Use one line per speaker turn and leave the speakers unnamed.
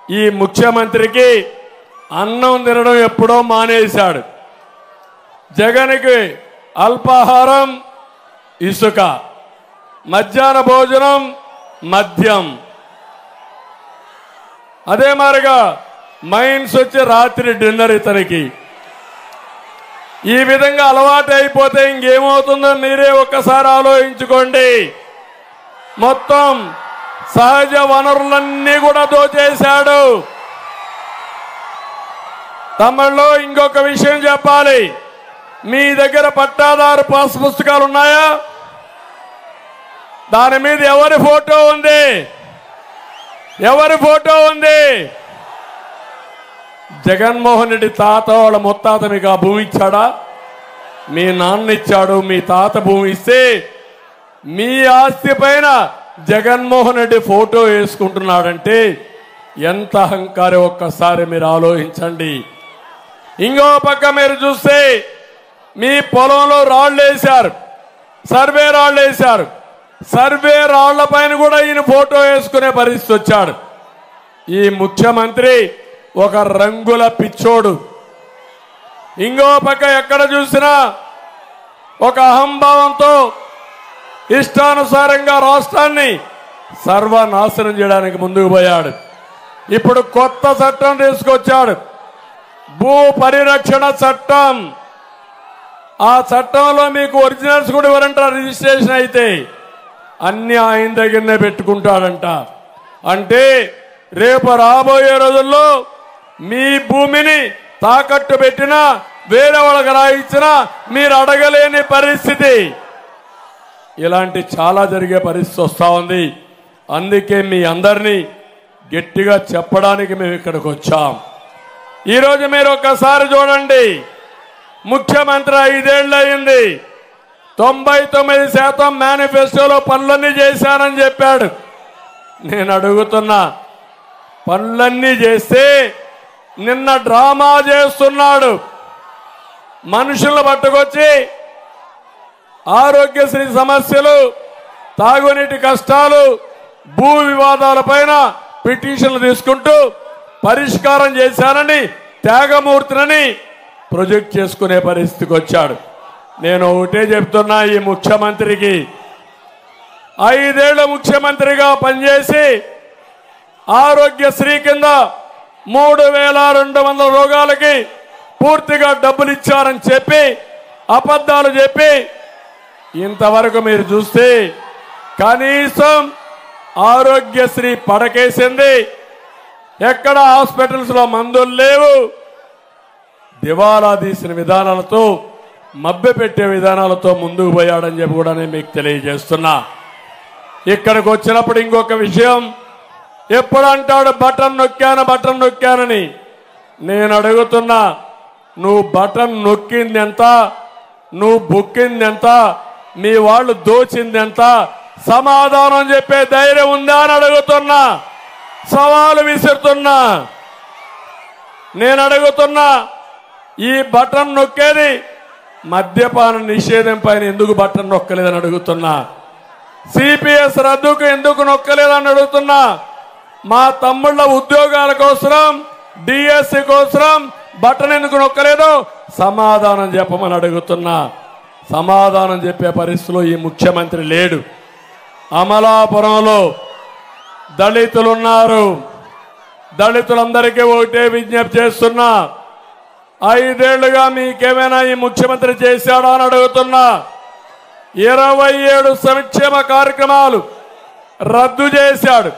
ఈ ముఖ్యమంత్రికి అన్నం తినడం ఎప్పుడో మానేశాడు. జగన్కి అల్పాహారం ఇసుక, మధ్యాహ్న భోజనం మద్యం, అదే మారిగా మైన్స్ వచ్చి రాత్రి డిన్నర్ ఇతనికి. ఈ విధంగా అలవాటు అయిపోతే ఇంకేమవుతుందో మీరే ఒక్కసారి ఆలోచించుకోండి. మొత్తం సహజ వనరులన్నీ కూడా దోచేశాడు. తమిళలో ఇంకొక విషయం చెప్పాలి. మీ దగ్గర పట్టాదారు పాస్ పుస్తకాలు ఉన్నాయా? దాని మీద ఎవరి ఫోటో ఉంది? ఎవరి ఫోటో ఉంది? జగన్మోహన్ రెడ్డి తాత వాళ్ళ ముత్తాత మీకు ఆ భూమి ఇచ్చాడా? మీ నాన్న ఇచ్చాడు. మీ తాత భూమి ఇస్తే మీ ఆస్తి పైన జగన్మోహన్ రెడ్డి ఫోటో వేసుకుంటున్నాడంటే ఎంత అహంకారం ఒక్కసారి మీరు ఆలోచించండి. ఇంకో పక్క మీరు చూస్తే మీ పొలంలో రాళ్లు వేశారు, సర్వే రాళ్లు వేశారు. సర్వే రాళ్ల పైన కూడా ఈయన ఫోటో వేసుకునే పరిస్థితి వచ్చాడు. ఈ ముఖ్యమంత్రి ఒక రంగుల పిచ్చోడు. ఇంకో పక్క ఎక్కడ చూసినా ఒక అహంభావంతో ఇష్టానుసారంగా రాష్ట్రాన్ని సర్వనాశనం చేయడానికి ముందుకు పోయాడు. ఇప్పుడు కొత్త చట్టం తీసుకొచ్చాడు, భూ పరిరక్షణ చట్టం. ఆ చట్టంలో మీకు ఒరిజినల్స్ కూడా ఎవరంటారు? రిజిస్ట్రేషన్ అయితే అన్ని ఆయన దగ్గరనే పెట్టుకుంటాడంట. అంటే రేపు రాబోయే రోజుల్లో మీ భూమిని తాకట్టు పెట్టినా వేరే వాళ్ళకి రాయించినా మీరు అడగలేని పరిస్థితి. ఇలాంటి చాలా జరిగే పరిస్థితి వస్తా ఉంది. అందుకే మీ అందరినీ గట్టిగా చెప్పడానికి మేము ఇక్కడికి వచ్చాం. ఈరోజు మీరు ఒక్కసారి చూడండి, ముఖ్యమంత్రి 5 ఏళ్ళు అయింది. 99% మేనిఫెస్టోలో పనులన్నీ చేశానని చెప్పాడు. నేను అడుగుతున్నా, పనులన్నీ చేస్తే నిన్న డ్రామా చేస్తున్నాడు. మనుషులను పట్టుకొచ్చి ఆరోగ్యశ్రీ సమస్యలు, తాగునీటి కష్టాలు, భూ వివాదాలపైన పిటిషన్లు తీసుకుంటూ పరిష్కారం చేశానని త్యాగమూర్తిని ప్రొజెక్ట్ చేసుకునే పరిస్థితికి వచ్చాడు. నేను ఒకటే చెప్తున్నా, ఈ ముఖ్యమంత్రికి 5 ఏళ్ల ముఖ్యమంత్రిగా పనిచేసి ఆరోగ్యశ్రీ కింద 3200 రోగాలకి పూర్తిగా డబ్బులు ఇచ్చారని చెప్పి అబద్ధాలు చెప్పి ఇంతవరకు మీరు చూస్తే కనీసం ఆరోగ్యశ్రీ పడకేసింది. ఎక్కడ హాస్పిటల్స్ లో మందులు లేవు. దివాలా తీసిన విధానాలతో, మభ్యపెట్టే విధానాలతో ముందుకు పోయాడని చెప్పి కూడా నేను మీకు తెలియజేస్తున్నా. ఇక్కడికి వచ్చినప్పుడు ఇంకొక విషయం, ఎప్పుడు అంటాడు బటన్ నొక్కానని. నేను అడుగుతున్నా, నువ్వు బటన్ నొక్కింది ఎంత? నువ్వు బొక్కింది ఎంత? మీ వాళ్ళు దోచింది ఎంత? సమాధానం చెప్పే ధైర్యం ఉందా అని అడుగుతున్నా. సవాలు విసురుతున్నా. నేను అడుగుతున్నా, ఈ బటన్ నొక్కేది మద్యపాన నిషేధం పైన ఎందుకు బటన్ నొక్కలేదని అడుగుతున్నా. సిపిఎస్ రద్దుకు ఎందుకు నొక్కలేదని అడుగుతున్నా. మా తమ్ముళ్ళ ఉద్యోగాల కోసం, డిఎస్సి కోసం బటన్ ఎందుకు నొక్కలేదో సమాధానం చెప్పమని అడుగుతున్నా. సమాధానం చెప్పే పరిస్థితిలో ఈ ముఖ్యమంత్రి లేడు. అమలాపురంలో దళితులున్నారు. దళితులందరికీ ఒకటే విజ్ఞప్తి చేస్తున్నా, 5 ఏళ్లుగా మీకేమైనా ఈ ముఖ్యమంత్రి చేశాడా అని అడుగుతున్నా. 27 సంక్షేమ కార్యక్రమాలు రద్దు చేశాడు.